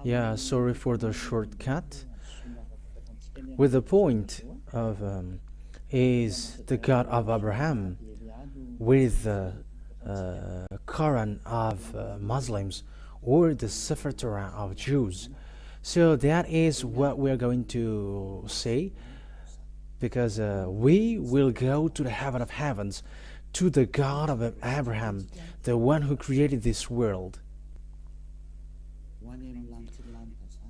Yeah, sorry for the shortcut. With the point of is the God of Abraham with the Quran of Muslims or the Sefer Torah of Jews. So that is what we're going to say, because we will go to the heaven of heavens, to the God of Abraham, the one who created this world.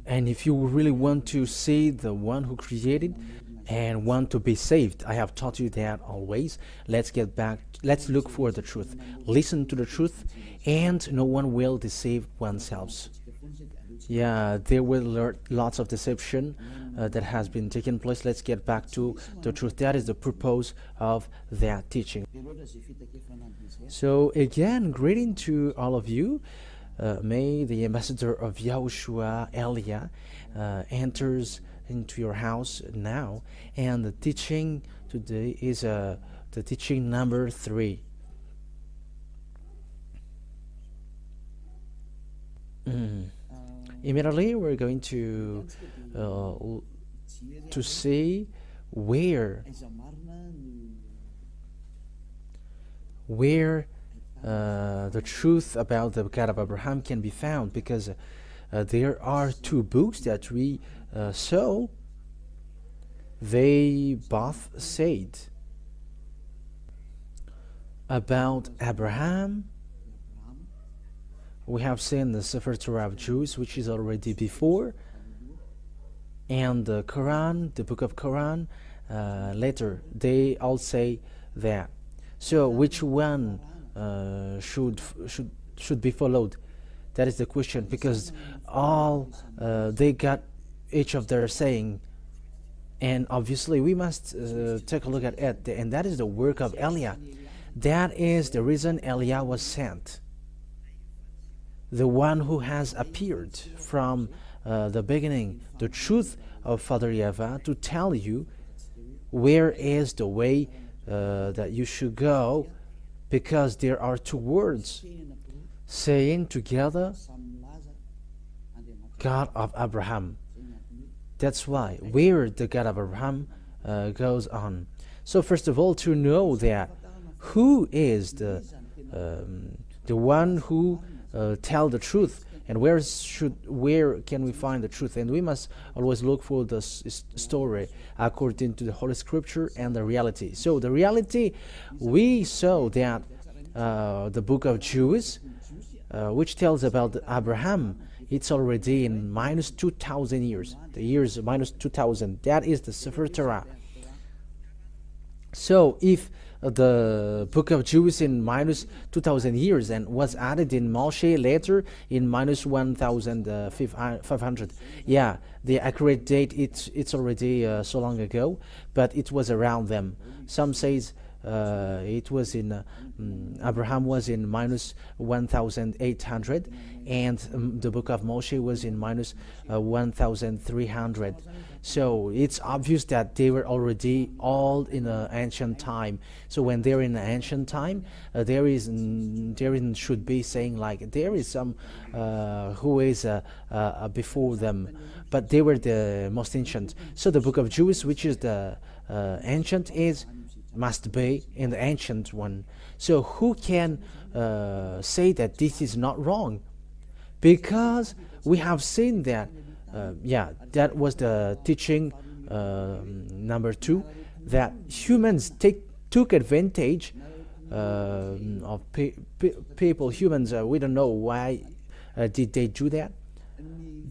And if you really want to see the one who created and want to be saved, I have taught you that always. Let's get back, let's look for the truth. Listen to the truth, and no one will deceive oneself. Yeah, there were lots of deception that has been taking place. Let's get back to the truth. That is the purpose of that teaching. So again, greeting to all of you. May the ambassador of YAHOSHUAH, Elia, enters into your house now. And the teaching today is the teaching number 3. Immediately we're going to see where the truth about the God of Abraham can be found, because there are 2 books that we saw. They both said about Abraham. We have seen the Sefer Torah of Jews, which is already before, and the Quran, the book of Quran, later. They all say that. So which one should be followed? That is the question, because all they got each of their saying, and obviously we must take a look at it, and that is the work of Elia. That is the reason Elia was sent, the one who has appeared from the beginning, the truth of Father YAHVAH, to tell you where is the way that you should go, because there are 2 words saying together, God of Abraham. That's why where the God of Abraham goes on. So first of all, to know that who is the one who tell the truth, and where can we find the truth? And we must always look for the story according to the Holy Scripture and the reality. So the reality, we saw that the book of Jews, which tells about Abraham, it's already in minus 2,000 years. The years minus 2,000. That is the Sefer Torah. So if the book of Jews in minus 2,000 years and was added in Moshe later in minus 1,500. Yeah, the accurate date, it's already so long ago, but it was around them. Some says it was in Abraham was in minus 1,800, and the book of Moshe was in minus 1,300. So it's obvious that they were already all in an ancient time. So when they're in an ancient time, there should be saying like there is some who is before them, but they were the most ancient. So the book of Jews, which is the ancient, must be in the ancient one. So who can say that this is not wrong? Because we have seen that, that was the teaching number 2, that humans took advantage of people. Humans, we don't know why did they do that.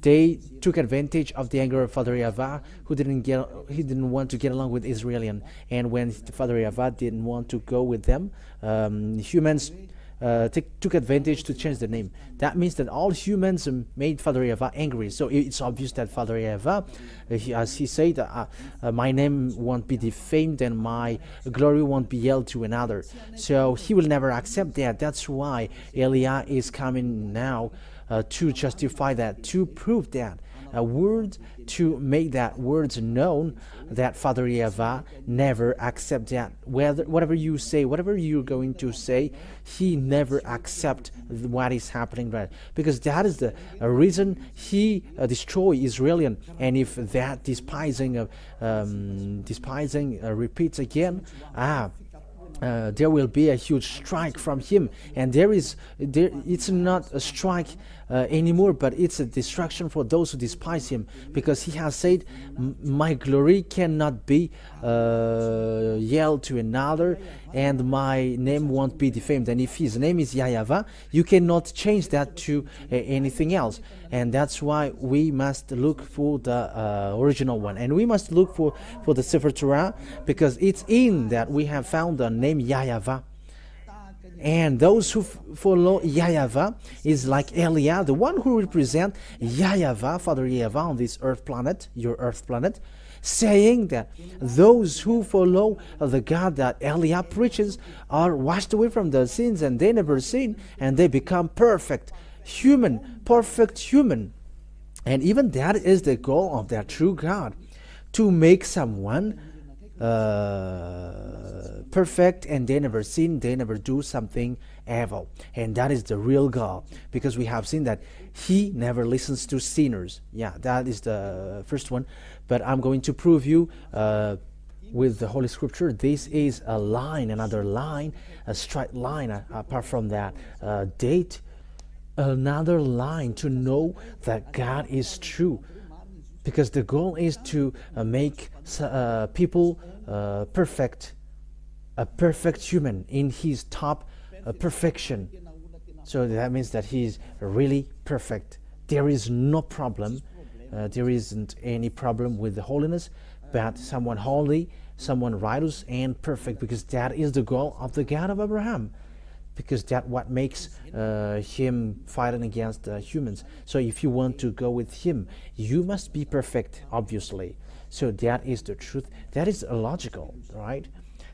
They took advantage of the anger of Father YAHVAH, who didn't want to get along with Israelian, and when Father YAHVAH didn't want to go with them, humans took advantage to change the name. That means that all humans made Father YAHVAH angry. So it's obvious that Father YAHVAH, as he said, my name won't be defamed and my glory won't be yelled to another. So he will never accept that. That's why Elia is coming now to justify that, to prove that. a word to make that words known, that Father YAHVAH never accept that. Whatever you say, whatever you're going to say, he never accept what is happening, right? Because that is the reason he destroy Israelian. And if that despising repeats again, there will be a huge strike from him, and it's not a strike anymore, but it's a destruction for those who despise him, because he has said, my glory cannot be yelled to another, and my name won't be defamed. And if his name is YAHVAH, you cannot change that to anything else. And that's why we must look for the original one, and we must look for the sefer Torah, because it's in that we have found the name YAHVAH. And those who follow YAHVAH is like Eliah, the one who represents YAHVAH, Father YAHVAH on this earth planet, your earth planet, saying that those who follow the God that Eliah preaches are washed away from their sins, and they never sin, and they become perfect human. And even that is the goal of that true God, to make someone perfect, and they never sin, they never do something evil. And that is the real goal, because we have seen that he never listens to sinners. Yeah, that is the first one. But I'm going to prove you with the Holy Scripture. This is a line, another line, a straight line, apart from that date, another line to know that God is true. Because the goal is to make people perfect, a perfect human in his top perfection. So that means that he is really perfect. There is no problem. There isn't any problem with the holiness, but someone holy, someone righteous and perfect, because that is the goal of the God of Abraham. Because that's what makes him fighting against humans. So if you want to go with him, you must be perfect, obviously. So that is the truth. That is logical, right?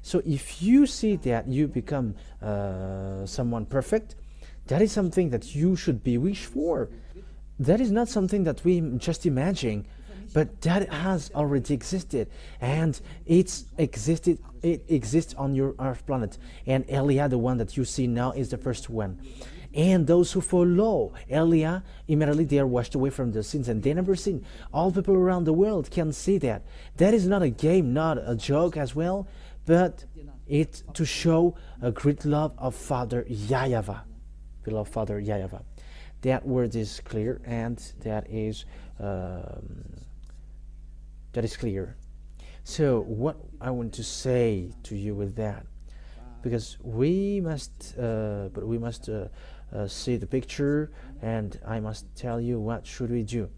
So if you see that you become someone perfect, that is something that you should be wished for. That is not something that we just imagine, but that has already existed, and it exists on your earth planet. And Eliah, the one that you see now, is the first one. And those who follow Eliah, immediately they are washed away from their sins, and they never sin. All people around the world can see that. That is not a game, not a joke as well, but it's to show a great love of Father YAHVAH, beloved Father YAHVAH. That word is clear, and that is clear. So what I want to say to you with that, because we must see the picture, and I must tell you what should we do.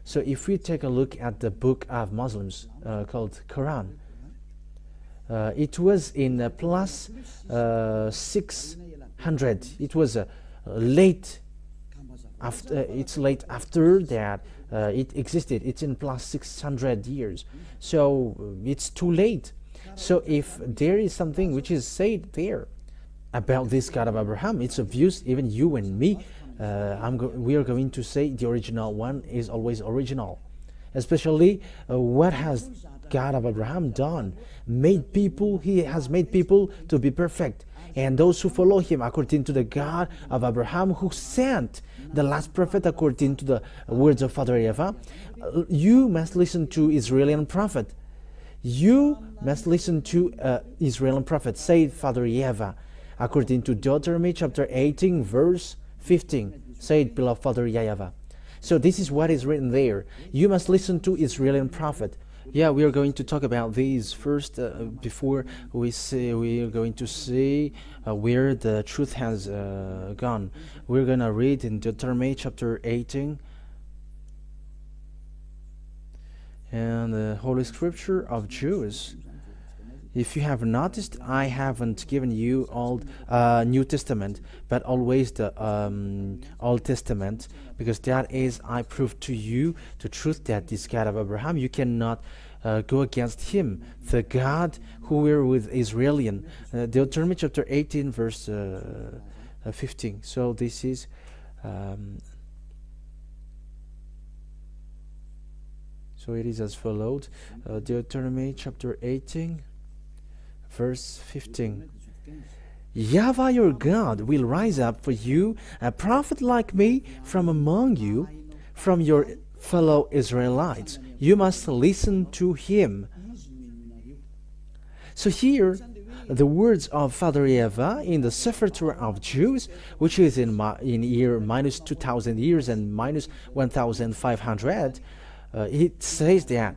So if we take a look at the book of Muslims called Quran, it was in plus 600. It was late after. It's late after that. It existed. It's in plus 600 years, so it's too late. So if there is something which is said there about this God of Abraham, it's obvious. Even you and me, we are going to say the original one is always original. Especially what has God of Abraham done? He has made people to be perfect, and those who follow him according to the God of Abraham, who sent the last prophet according to the words of Father YAHVAH. You must listen to Israeli prophet. You must listen to Israeli prophet, said Father YAHVAH, according to Deuteronomy chapter 18 verse 15, said beloved Father YAHVAH. So this is what is written there. You must listen to Israeli prophet. Yeah, we are going to talk about these first before we are going to see where the truth has gone. We're going to read in Deuteronomy chapter 18, and the Holy Scripture of Jews. If you have noticed, I haven't given you Old New Testament, but always the Old Testament, because that is, I prove to you the truth that this God of Abraham, you cannot go against him, the God who were with Israelian. Deuteronomy chapter 18 verse 15. So this is So it is as followed. Deuteronomy chapter 18, verse 15. YAHVAH your God will rise up for you a prophet like me from among you, from your fellow Israelites. You must listen to him. So here, the words of Father YAHVAH in the sefer of Jews, which is in year minus 2,000 years and minus 1,500, it says that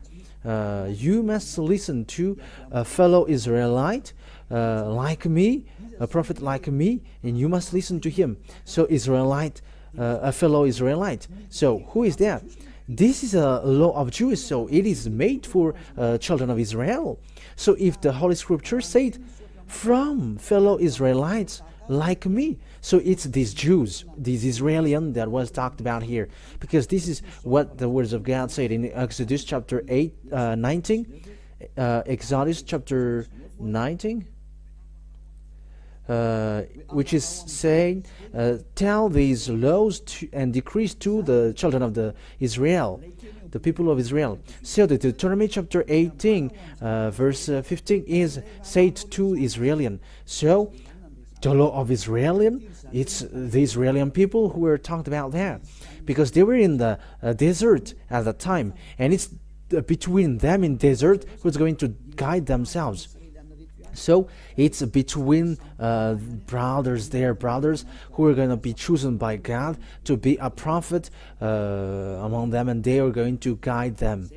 you must listen to a fellow Israelite like me, a prophet like me, and you must listen to him. So Israelite, a fellow Israelite. So who is that? This is a law of Jews, so it is made for children of Israel. So if the Holy Scripture said, from fellow Israelites like me, so it's these Jews, these Israelian that was talked about here, because this is what the words of God said in Exodus chapter 19, Exodus chapter 19, which is saying, tell these laws and decrees to the children of the Israel, the people of Israel. So the Deuteronomy chapter 18, verse 15 is said to Israelian. So the law of Israelian, it's the Israelian people who were talked about there, because they were in the desert at the time, and it's between them in desert who's going to guide themselves. So it's between brothers who are going to be chosen by God to be a prophet among them, and they are going to guide them.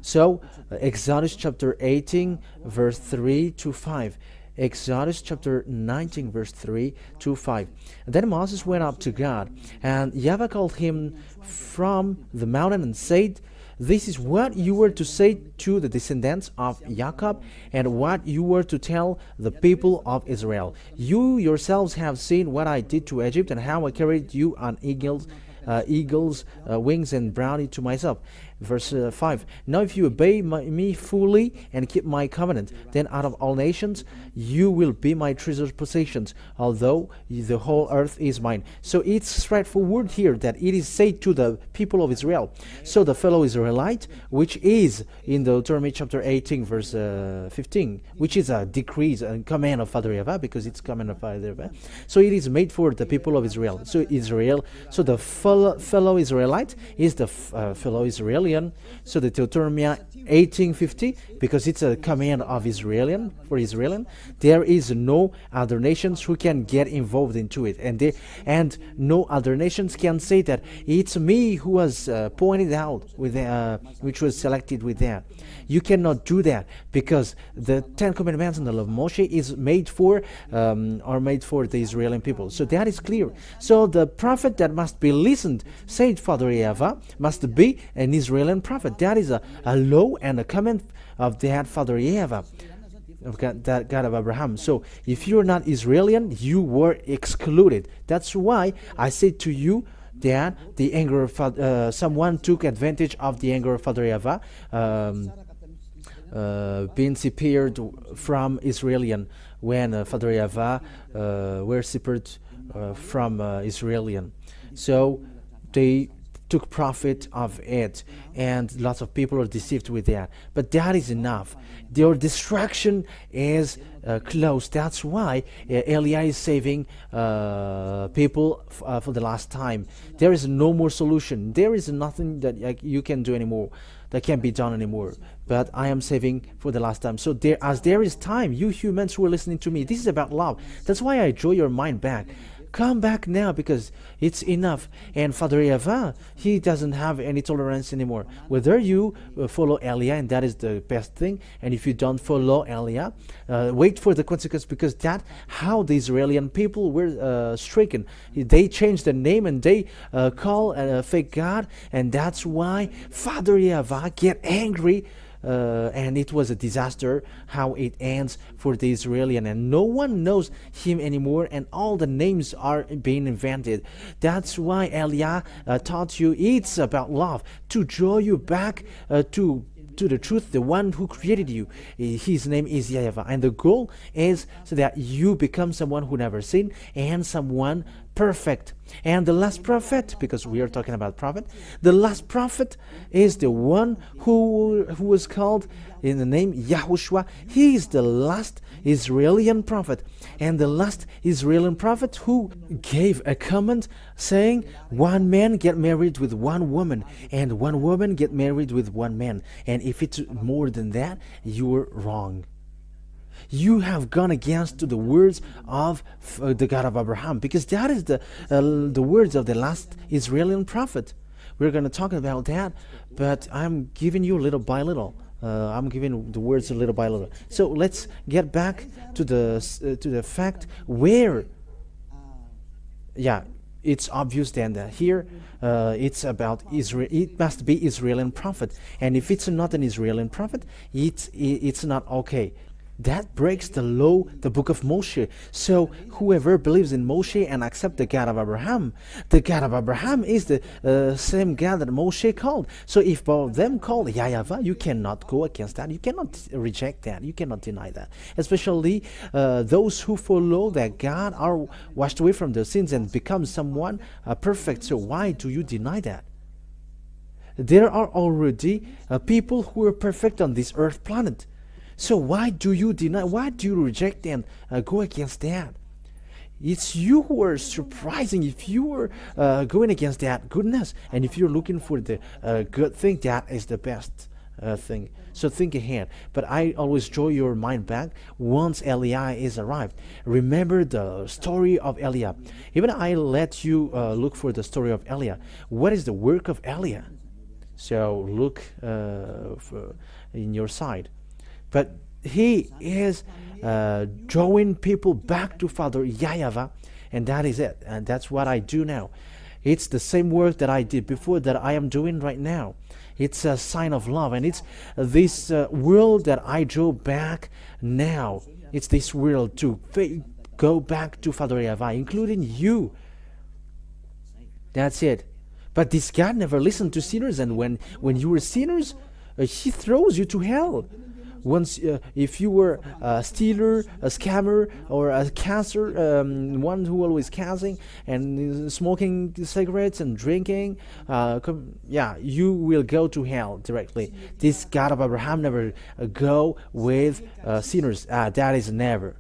So Exodus chapter 18, verse 3 to 5. Exodus chapter 19, verse 3 to 5. Then Moses went up to God, and YAHVAH called him from the mountain and said, this is what you were to say to the descendants of Jacob, and what you were to tell the people of Israel. You yourselves have seen what I did to Egypt, and how I carried you on eagles' wings and brought it to myself. Verse 5. Now if you obey me fully and keep my covenant, then out of all nations you will be my treasured possessions, although the whole earth is mine. So it's straightforward here that it is said to the people of Israel. So the fellow Israelite, which is in the Deuteronomy chapter 18, verse 15, which is a decree, a command of Father YAHVAH, because it's command of Father YAHVAH. So it is made for the people of Israel. So the fellow Israelite is the fellow Israelian. So the Deuteronomy 18:50, because it's a command of Israelian, for Israelian, there is no other nations who can get involved into it, and no other nations can say that it's me who was pointed out with which was selected with that. You cannot do that, because the 10 Commandments and the law of Moshe is made for the Israeli people. So that is clear. So the prophet that must be listened, said Father YAHVAH, must be an Israeli prophet. That is a law and a command of that Father YAHVAH, of God, that God of Abraham. So if you're not Israeli, you were excluded. That's why I said to you that the anger of someone took advantage of the anger of Father YAHVAH, being separated from Israelian, when Father YAHVAH were separated from Israelian. So they took profit of it, and lots of people are deceived with that. But that is enough. Their destruction is close. That's why Eliah is saving people for the last time. There is no more solution. There is nothing that you can do anymore, that can be done anymore. But I am saving for the last time. So as there is time, you humans who are listening to me, this is about love. That's why I draw your mind back. Come back now, because it's enough. And Father YAHVAH, he doesn't have any tolerance anymore. Whether you follow Eliah, and that is the best thing, and if you don't follow Eliah, wait for the consequence, because that's how the Israeli people were stricken. They changed the name, and they call a fake God, and that's why Father YAHVAH get angry. And it was a disaster how it ends for the Israelian, and no one knows him anymore, and all the names are being invented. That's why Eliah taught you it's about love, to draw you back to the truth, the one who created you. His name is YAHVAH, and the goal is so that you become someone who never sinned, and someone perfect. And the last prophet, because we are talking about prophet, the last prophet is the one who was called in the name YAHOSHUAH. He is the last Israeli prophet, and the last Israeli prophet who gave a command saying, one man get married with one woman, and one woman get married with one man, and if it's more than that, you're wrong. You have gone against to the words of the God of Abraham, because that is the words of the last Israeli prophet. We're going to talk about that, but I'm giving you little by little. I'm giving the words little by little. So let's get back to the fact where, yeah, it's obvious then that here it's about Israel. It must be Israeli prophet, and if it's not an Israeli prophet, it's not okay. That breaks the law, the book of Moshe. So whoever believes in Moshe and accepts the God of Abraham is the same God that Moshe called. So if both of them called YAHVAH, you cannot go against that. You cannot reject that. You cannot deny that. Especially those who follow that God are washed away from their sins and become someone perfect. So why do you deny that? There are already people who are perfect on this earth planet. So why do you deny, why do you reject and go against that? It's you who are surprising if you are going against that goodness. And if you're looking for the good thing, that is the best thing. So think ahead. But I always draw your mind back once Eliah is arrived. Remember the story of Eliah. Even I let you look for the story of Eliah. What is the work of Eliah? So look in your side. But he is drawing people back to Father YAHVAH, and that is it. And that's what I do now. It's the same work that I did before that I am doing right now. It's a sign of love, and it's this world that I draw back now. It's this world to go back to Father YAHVAH, including you. That's it. But this God never listened to sinners, and when you were sinners, he throws you to hell. Once, if you were a stealer, a scammer, or a cancer, one who always canceling and smoking cigarettes and drinking, you will go to hell directly. This God of Abraham never go with sinners. That is never.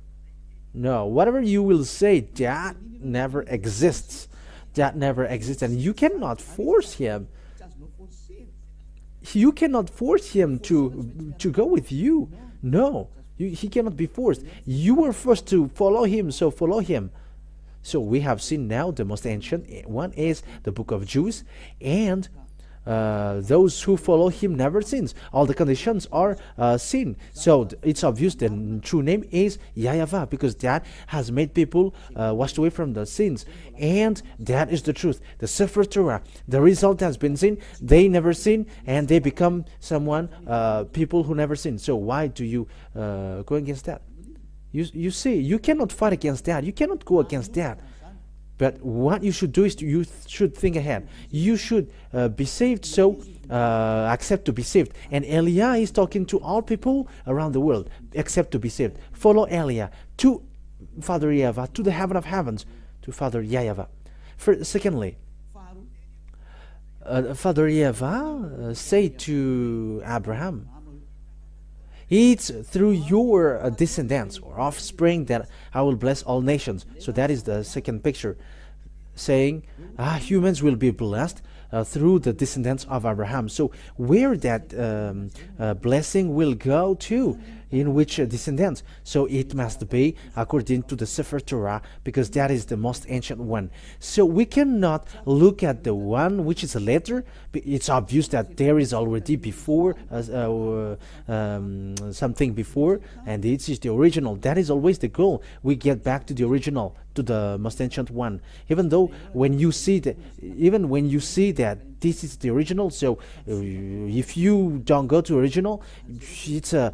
No, whatever you will say, that never exists. That never exists, and you cannot force him. You cannot force him to go with you. No, he cannot be forced. You were forced to follow him, so follow him. So we have seen now the most ancient one is the book of Jude, and those who follow him never sins. All the conditions are sin. So it's obvious the true name is YAHVAH, because that has made people washed away from the sins, and that is the truth. The sefer Torah, the result has been sin. They never sin, and they become someone, people who never sin. So why do you go against that? You see, you cannot fight against that. You cannot go against that. But what you should do is you should think ahead. You should be saved, so accept to be saved. And Eliah is talking to all people around the world, accept to be saved. Follow Eliah to Father YAHVAH, to the heaven of heavens, to Father YAHVAH. Secondly, Father YAHVAH say to Abraham, it's through your descendants or offspring that I will bless all nations. So that is the second picture, saying humans will be blessed through the descendants of Abraham. So where that blessing will go to, in which descendants? So it must be according to the Sefer Torah, because that is the most ancient one. So we cannot look at the one which is a letter. It's obvious that there is already before something before, and this is the original. That is always the goal. We get back to the original, to the most ancient one. Even though when you see that that this is the original, so if you don't go to original, it's a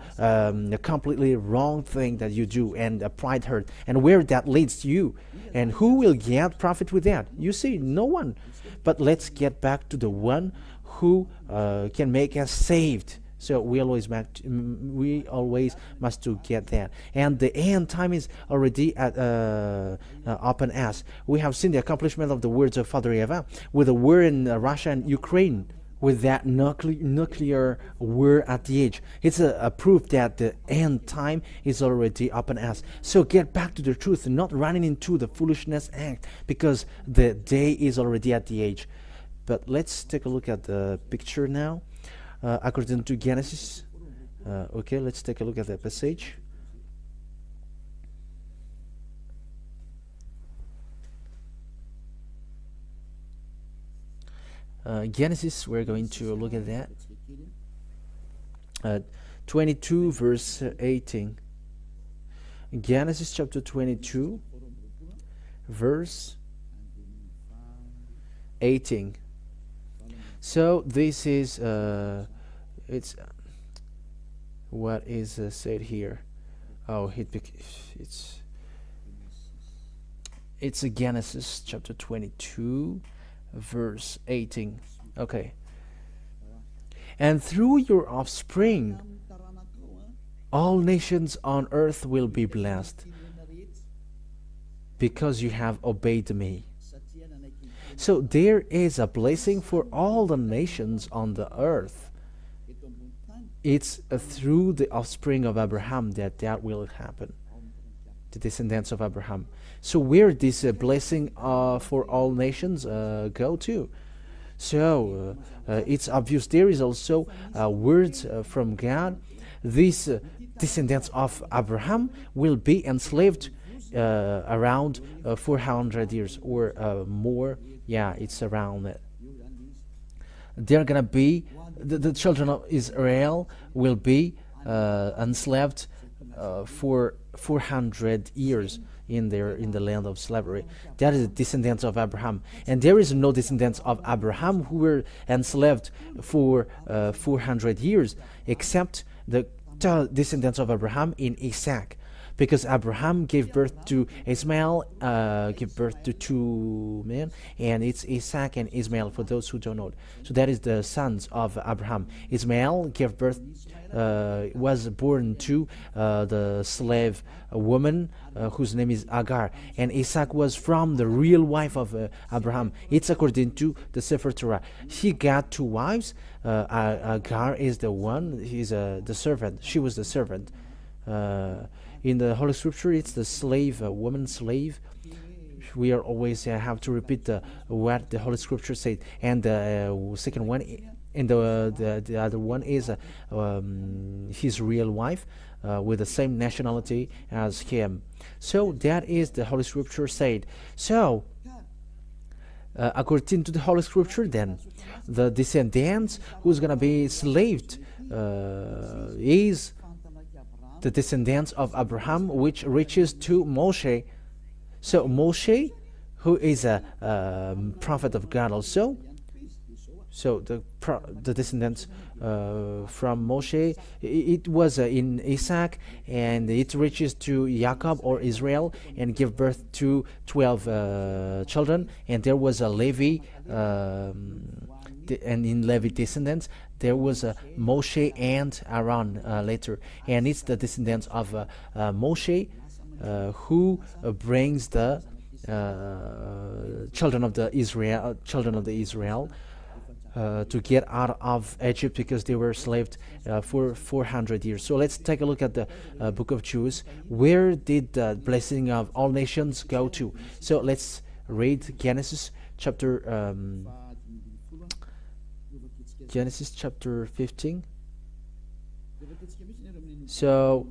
completely wrong thing that you do, and a pride hurt, and where that leads you, and who will get profit with that? You see, no one. But let's get back to the one who can make us saved. So we always must to get that. And the end time is already at upon us. We have seen the accomplishment of the words of Father YAHVAH with the war in Russia and Ukraine, with that nuclear war at the edge. It's a proof that the end time is already upon us. So get back to the truth, not running into the foolishness act, because the day is already at the edge. But let's take a look at the picture now. According to Genesis, okay, let's take a look at the passage. Genesis, we're going to look at that. 22 verse 18. Genesis chapter 22 verse 18. So this is it's what is said here. Oh, it's a Genesis chapter 22 verse 18. Okay. And through your offspring all nations on earth will be blessed, because you have obeyed me. So there is a blessing for all the nations on the earth. It's through the offspring of Abraham that will happen, the descendants of Abraham. So where this blessing for all nations go to? So it's obvious there is also words from God. These descendants of Abraham will be enslaved around 400 years or more. Yeah, it's around it. They're gonna be the children of Israel will be enslaved for 400 years in the land of slavery. That is the descendants of Abraham, and there is no descendants of Abraham who were enslaved for 400 years, except the descendants of Abraham in Isaac. Because Abraham gave birth to Ismail, gave birth to two men, and it's Isaac and Ismail for those who don't know. So that is the sons of Abraham. Ismail gave birth, was born to the slave woman whose name is Agar, and Isaac was from the real wife of Abraham. It's according to the sefer Torah. He got two wives. Agar is the one. He's the servant. She was the servant. In the Holy Scripture, it's the slave, woman slave. We are always have to repeat what the Holy Scripture said. And the second one, and the other one is his real wife with the same nationality as him. So that is the Holy Scripture said. So according to the Holy Scripture, then the descendants who's gonna be enslaved is the descendants of Abraham, which reaches to Moshe. So Moshe, who is a prophet of God also. So the descendants from Moshe, it was in Isaac, and it reaches to Jacob or Israel, and give birth to 12 children. And there was a Levi, and in Levi descendants there was Moshe and Aaron later, and it's the descendants of Moshe who brings the children of the Israel to get out of Egypt, because they were enslaved for 400 years. So let's take a look at the book of Jude. Where did the blessing of all nations go to? So let's read Genesis chapter 15. So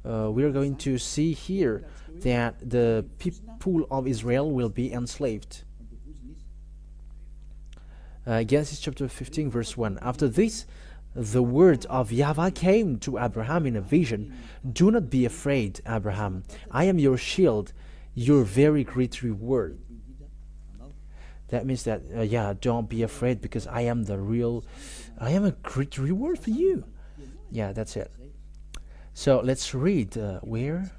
we are going to see here that the people of Israel will be enslaved. Genesis chapter 15 verse 1. After this, the word of YAHVAH came to Abraham in a vision. Do not be afraid, Abraham. I am your shield, your very great reward. That means that, don't be afraid, because I am a great reward for you. Yeah, that's it. So let's read where.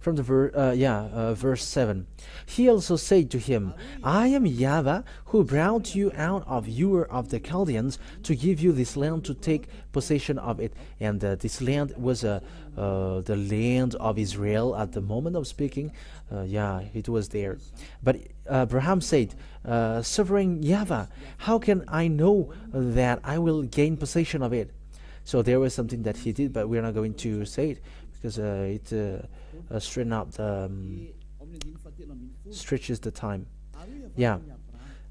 from the verse 7. He also said to him, I am YAHVAH, who brought you out of Ur of the Chaldeans to give you this land to take possession of it. And this land was the land of Israel at the moment of speaking. It was there. But Abraham said, Sovereign YAHVAH, how can I know that I will gain possession of it? So there was something that he did, but we're not going to say it because it straighten up the stretches the time.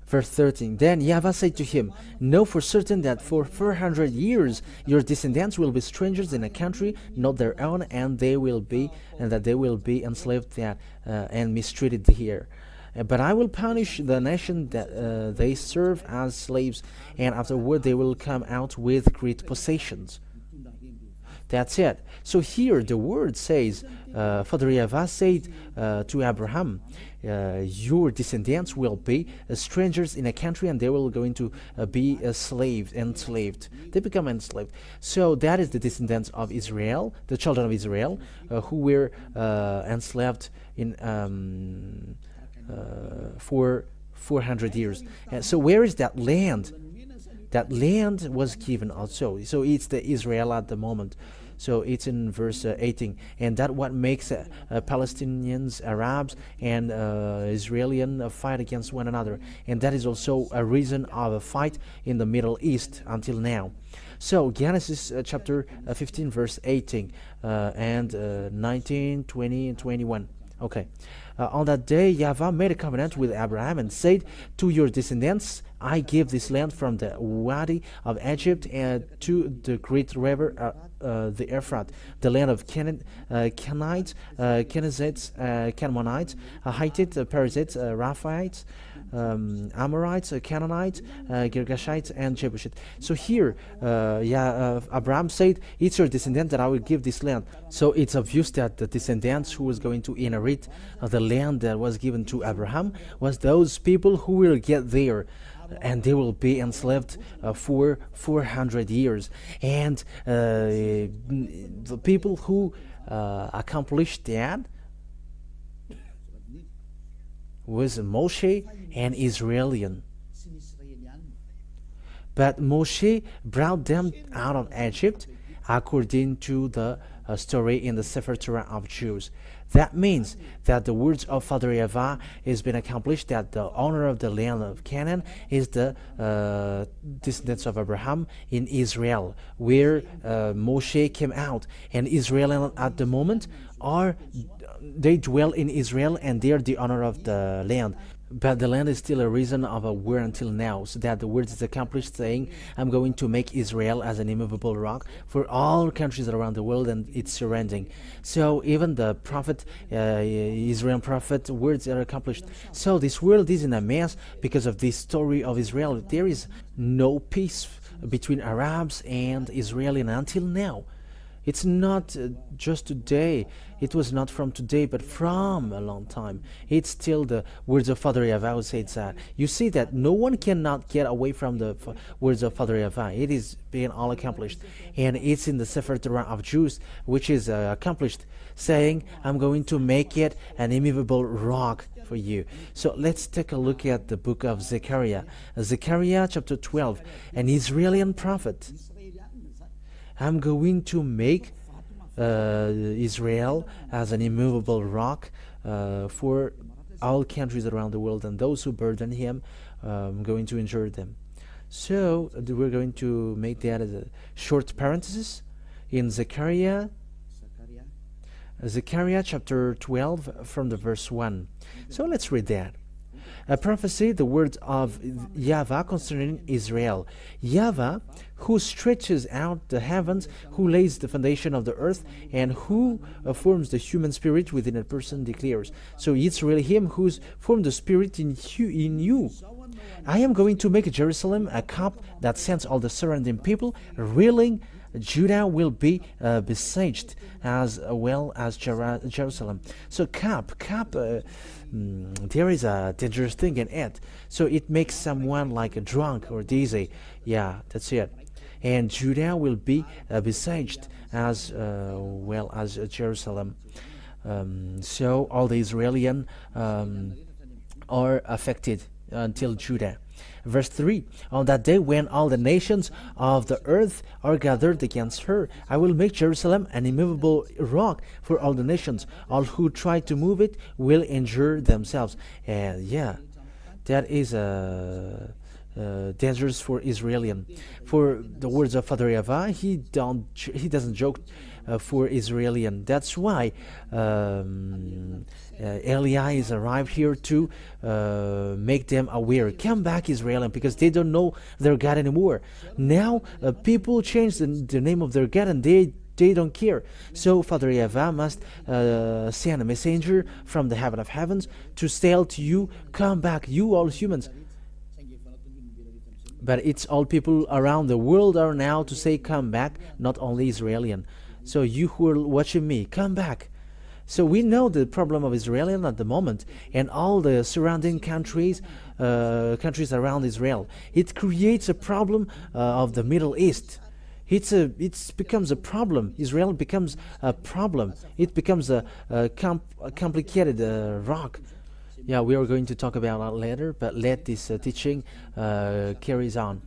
Verse 13. Then YAHVAH said to him, Know for certain that for 400 years your descendants will be strangers in a country not their own, and that they will be enslaved and mistreated here. But I will punish the nation that they serve as slaves, and afterward they will come out with great possessions. That's it. So here the word says, Father YAHVAH said to Abraham, your descendants will be strangers in a country, and they will going to be enslaved. They become enslaved. So that is the descendants of Israel, the children of Israel, who were enslaved in for 400 years. So where is that land? That land was given also. So it's the Israel at the moment. So it's in verse 18, and that what makes Palestinians, Arabs, and Israelis fight against one another, and that is also a reason of a fight in the Middle East until now. So Genesis chapter 15, verse 18, and 19, 20, and 21. Okay. On that day, YAHVAH made a covenant with Abraham and said, To your descendants I give this land from the Wadi of Egypt and to the great river, the Euphrates, the land of Canaanites, Kenizzites, Canaanites, Hittites, Perizzites, Rephaites, Amorites, Canaanites, Girgashites, and Jebusites. So here, Abraham said, it's your descendant that I will give this land. So it's obvious that the descendants who was going to inherit the land that was given to Abraham was those people who will get there, and they will be enslaved for 400 years. And the people who accomplished that was Moshe and Israelian. But Moshe brought them out of Egypt according to the story in the sefer torat of Jews. That means that the words of Father YAHVAH has been accomplished, that the owner of the land of Canaan is the descendants of Abraham in Israel, where Moshe came out, and Israel at the moment they dwell in Israel, and they are the owner of the land. But the land is still a reason of a war until now, so that the word is accomplished, saying, I'm going to make Israel as an immovable rock for all countries around the world, and it's surrounding. So even the prophet, Israel prophet, words are accomplished. So this world is in a mess because of this story of Israel. There is no peace between Arabs and Israelis until now. It's not just today. It was not from today, but from a long time. It's still the words of Father YAHVAH who says that. You see that no one cannot get away from the words of Father YAHVAH. It is being all accomplished. And it's in the sefer torat of Jews, which is accomplished, saying, I'm going to make it an immovable rock for you. So let's take a look at the book of Zechariah. Zechariah chapter 12, an Israeli prophet. I'm going to make Israel as an immovable rock for all countries around the world, and those who burden him, I'm going to injure them. So we're going to make that as a short parenthesis in Zechariah chapter 12 from the verse 1. So let's read that. A prophecy, the words of YAHVAH concerning Israel. YAHVAH, who stretches out the heavens, who lays the foundation of the earth, and who forms the human spirit within a person, declares. So it's really him who's formed the spirit in you. I am going to make Jerusalem a cup that sends all the surrounding people reeling. Judah will be besieged as well as Jerusalem. So cup, there is a dangerous thing in it. So it makes someone like a drunk or dizzy. Yeah, that's it. And Judah will be besieged as well as Jerusalem. So all the Israelian are affected until Judah. Verse 3, on that day when all the nations of the earth are gathered against her, I will make Jerusalem an immovable rock for all the nations. All who try to move it will injure themselves. And yeah, that is dangerous for Israelian. For the words of Father YAHVAH, he doesn't joke for Israelian. That's why Eli is arrived here to make them aware. Come back, Israelian, because they don't know their God anymore. Now people change the name of their God, and they don't care. So Father YAHVAH must send a messenger from the heaven of heavens to tell to you, come back, you all humans. But it's all people around the world are now to say come back, not only Israelian. So you who are watching me, come back. So we know the problem of Israel at the moment, and all the surrounding countries around Israel. It creates a problem of the Middle East. It becomes a problem. Israel becomes a problem. It becomes a complicated rock. Yeah, we are going to talk about that later, but let this teaching be carried on.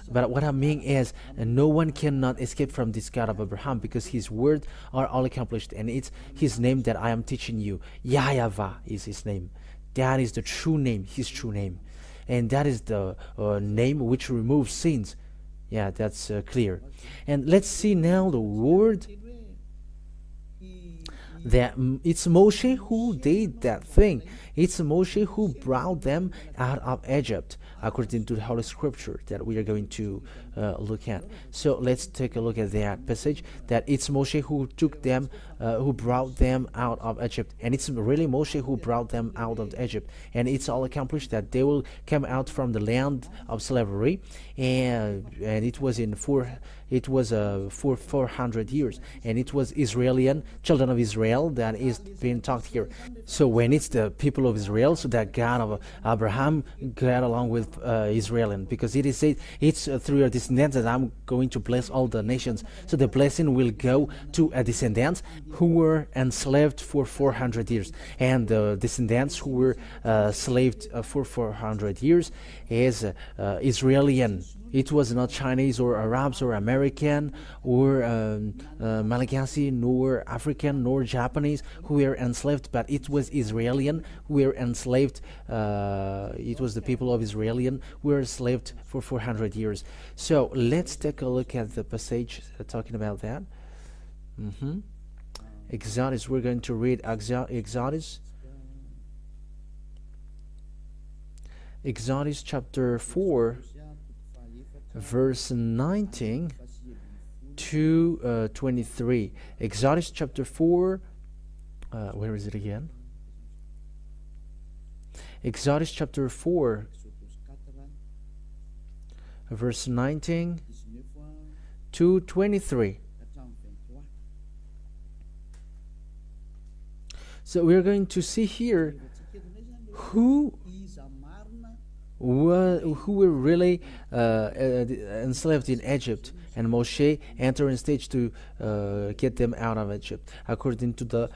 But what I mean is, no one cannot escape from this God of Abraham, because his words are all accomplished, and it's his name that I am teaching you. YAHVAH is his name. That is the true name, his true name. And that is the name which removes sins. Yeah, that's clear. And let's see now the word that it's Moshe who did that thing. It's Moshe who brought them out of Egypt, according to the Holy Scripture that we are going to look at. So let's take a look at that passage, that it's Moshe who took them, who brought them out of Egypt. And it's really Moshe who brought them out of Egypt. And it's all accomplished that they will come out from the land of slavery. And it was for 400 years. And it was Israelian, children of Israel, that is being talked here. So when it's the people of Israel, so that God of Abraham got along with Israelian, because it is said, it's through your descendants that I'm going to bless all the nations. So the blessing will go to a descendants who were enslaved for 400 years. And the descendants who were slaved for 400 years is Israelian. It was not Chinese or Arabs or American or Malagasy, nor African, nor Japanese who were enslaved, but it was Israelian who were enslaved. It was the people of Israelian who were enslaved for 400 years. So let's take a look at the passage talking about that. Exodus, we're going to read Exodus chapter 4, verse 19 to 23. Exodus chapter 4, where is it again? Exodus chapter 4, verse 19 to 23. So we're going to see here who were really enslaved in Egypt, and Moshe entered in stage to get them out of Egypt, according to the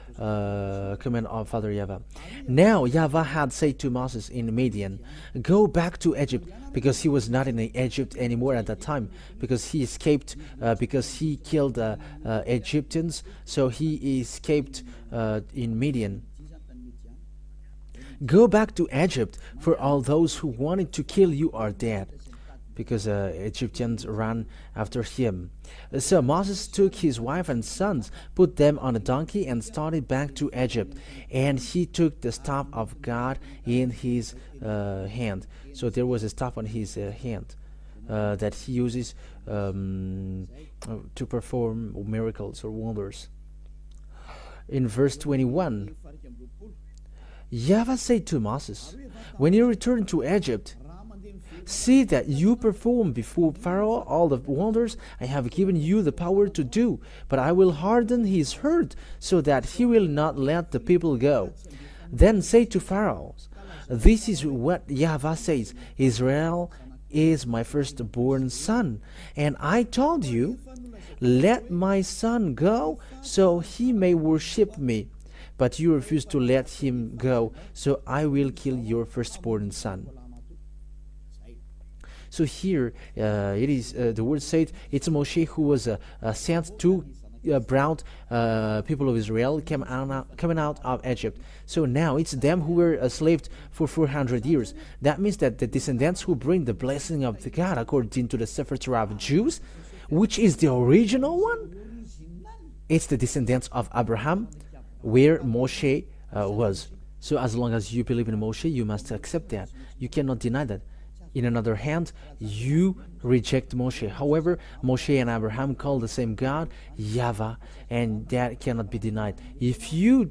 command of Father YAHVAH. Now YAHVAH had said to Moses in Midian, go back to Egypt, because he was not in Egypt anymore at that time, because he escaped, because he killed Egyptians, so he escaped in Midian. Go back to Egypt, for all those who wanted to kill you are dead, because Egyptians ran after him. So Moses took his wife and sons, put them on a donkey, and started back to Egypt. And he took the staff of God in his hand. So there was a staff on his hand that he uses to perform miracles or wonders. In verse 21, YAHVAH said to Moses, when you return to Egypt, see that you perform before Pharaoh all the wonders I have given you the power to do, but I will harden his heart so that he will not let the people go. Then say to Pharaoh, this is what YAHVAH says, Israel is my firstborn son, and I told you, let my son go so he may worship me. But you refuse to let him go, so I will kill your firstborn son. So here it is the word said it's Moshe who was sent to brought people of Israel coming out of Egypt. So now it's them who were enslaved for 400 years. That means that the descendants who bring the blessing of the God according to the sefer of Jews, which is the original one, it's the descendants of Abraham, where Moshe was. So as long as you believe in Moshe, you must accept that. You cannot deny that. In another hand, you reject Moshe. However, Moshe and Abraham call the same God, YAHVAH, and that cannot be denied. If you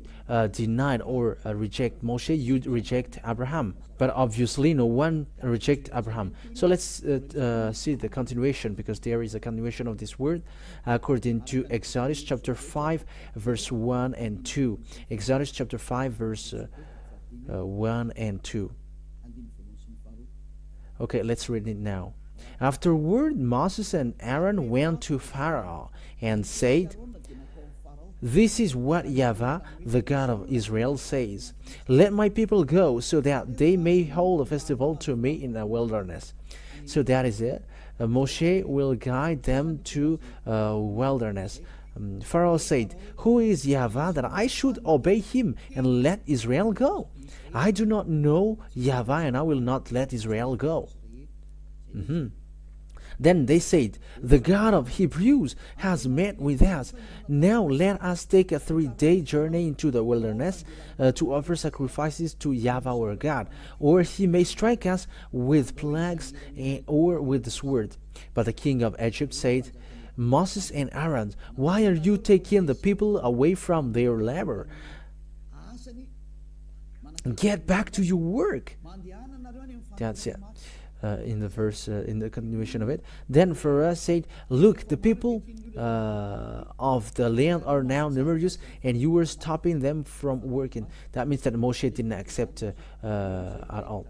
deny or reject Moshe, you reject Abraham. But obviously, no one reject Abraham. So let's see the continuation, because there is a continuation of this word according to Exodus chapter 5, verse 1 and 2. Exodus chapter 5, verse 1 and 2. Okay, let's read it now. Afterward, Moses and Aaron went to Pharaoh and said, "This is what YAHVAH, the God of Israel, says. Let my people go so that they may hold a festival to me in the wilderness." So that is it. Moshe will guide them to wilderness. Pharaoh said, "Who is YAHVAH that I should obey him and let Israel go? I do not know YAHVAH, and I will not let Israel go." Then they said, "The God of Hebrews has met with us. Now let us take a 3-day journey into the wilderness to offer sacrifices to YAHVAH our God, or he may strike us with plagues or with the sword." But the king of Egypt said, "Moses and Aaron, why are you taking the people away from their labor? Get back to your work." That's it. In the verse, in the continuation of it. Then Pharaoh said, "Look, the people of the land are now numerous, and you were stopping them from working." That means that Moshe didn't accept at all.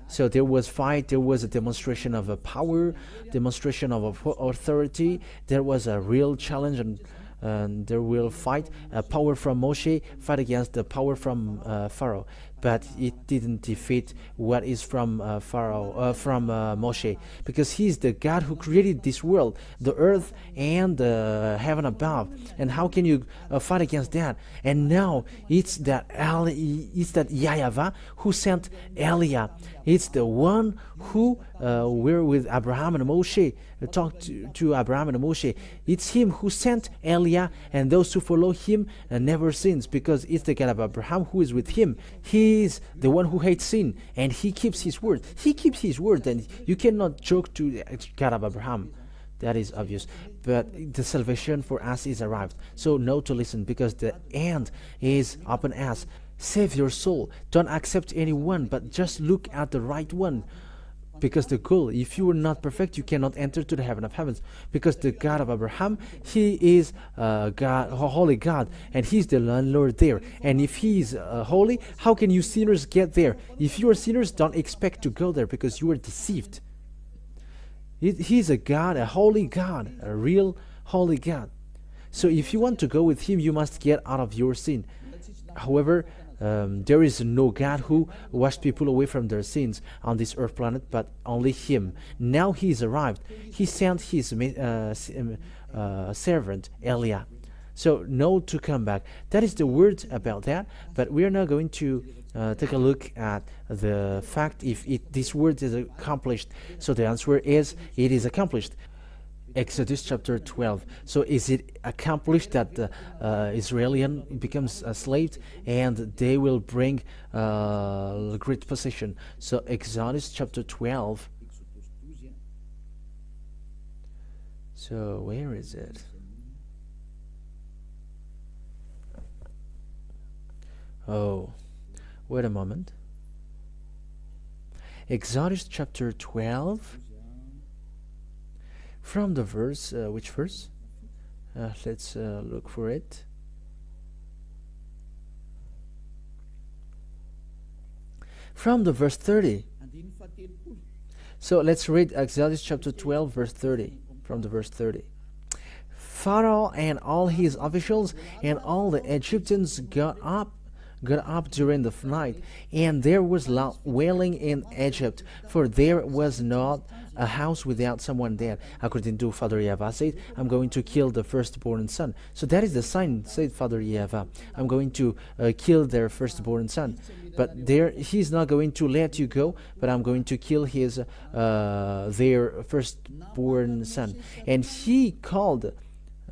So there was fight, there was a demonstration of a power, demonstration of authority, there was a real challenge, and there will fight. Power from Moshe fight against the power from Pharaoh, but it didn't defeat what is from Moshe, because he's the God who created this world, the earth and the heaven above. And how can you fight against that? And now it's that YAHVAH who sent Eliah. It's the one who were with Abraham and Moshe, talked to Abraham and Moshe. It's him who sent Eliah, and those who follow him never sins, because it's the God of Abraham who is with him. He is the one who hates sin, and he keeps his word. He keeps his word, and you cannot joke to the God of Abraham. That is obvious. But the salvation for us is arrived. So know to listen, because the end is upon us. Save your soul. Don't accept anyone, but just look at the right one. Because the goal, if you are not perfect, you cannot enter to the heaven of heavens. Because the God of Abraham, he is God, a holy God, and he's the landlord there. And if he is holy, how can you sinners get there? If you are sinners, don't expect to go there, because you are deceived. He's a God, a holy God, a real holy God. So if you want to go with him, you must get out of your sin. However, there is no God who washed people away from their sins on this earth planet, but only him. Now he is arrived. He sent his servant Eliah. So know to come back. That is the word about that. But we are now going to take a look at the fact if this word is accomplished. So the answer is, it is accomplished. Exodus chapter 12. So is it accomplished that the Israelian becomes a slave and they will bring great possession? So Exodus chapter 12. So where is it? Oh, wait a moment. Exodus chapter 12. From the verse, which verse? Let's look for it. From the verse 30. So let's read Exodus chapter 12, verse 30. From the verse 30. Pharaoh and all his officials and all the Egyptians got up during the night, and there was loud wailing in Egypt, for there was not a house without someone dead. According to Father YAHVAH said, I'm going to kill the firstborn son. So that is the sign, said Father YAHVAH. I'm going to kill their firstborn son. But he's not going to let you go, but I'm going to kill their firstborn son. And he called.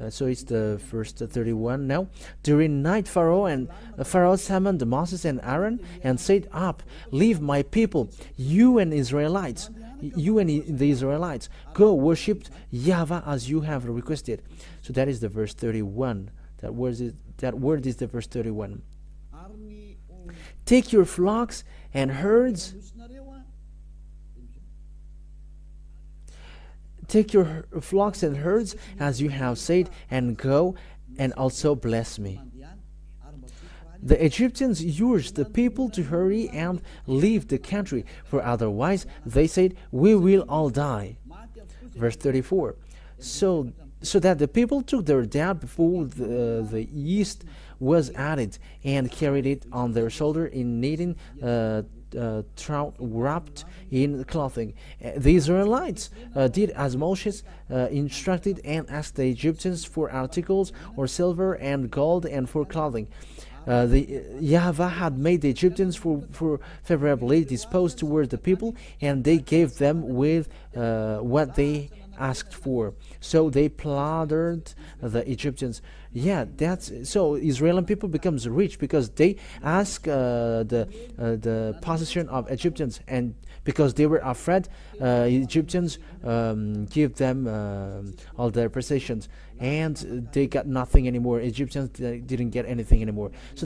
So it's the first 31 now. During night, Pharaoh summoned Moses and Aaron and said, "Up, leave my people, you and the Israelites. Go worship YAHVAH as you have requested." So that is the verse 31. That word is the verse 31. Take your flocks and herds. Take your flocks and herds as you have said, and go and also bless me. The Egyptians urged the people to hurry and leave the country, for otherwise, they said, we will all die. Verse 34. So that the people took their dead before the yeast was added, and carried it on their shoulder in kneading trout wrapped in clothing. The Israelites did as Moses instructed, and asked the Egyptians for articles or silver and gold and for clothing. YAHVAH had made the Egyptians for favorably disposed towards the people, and they gave them with what they asked for. So they plundered the Egyptians. Yeah, that's so. Israeli people becomes rich because they ask the possession of Egyptians, and because they were afraid, Egyptians give them all their possessions, and they got nothing anymore. Egyptians didn't get anything anymore. So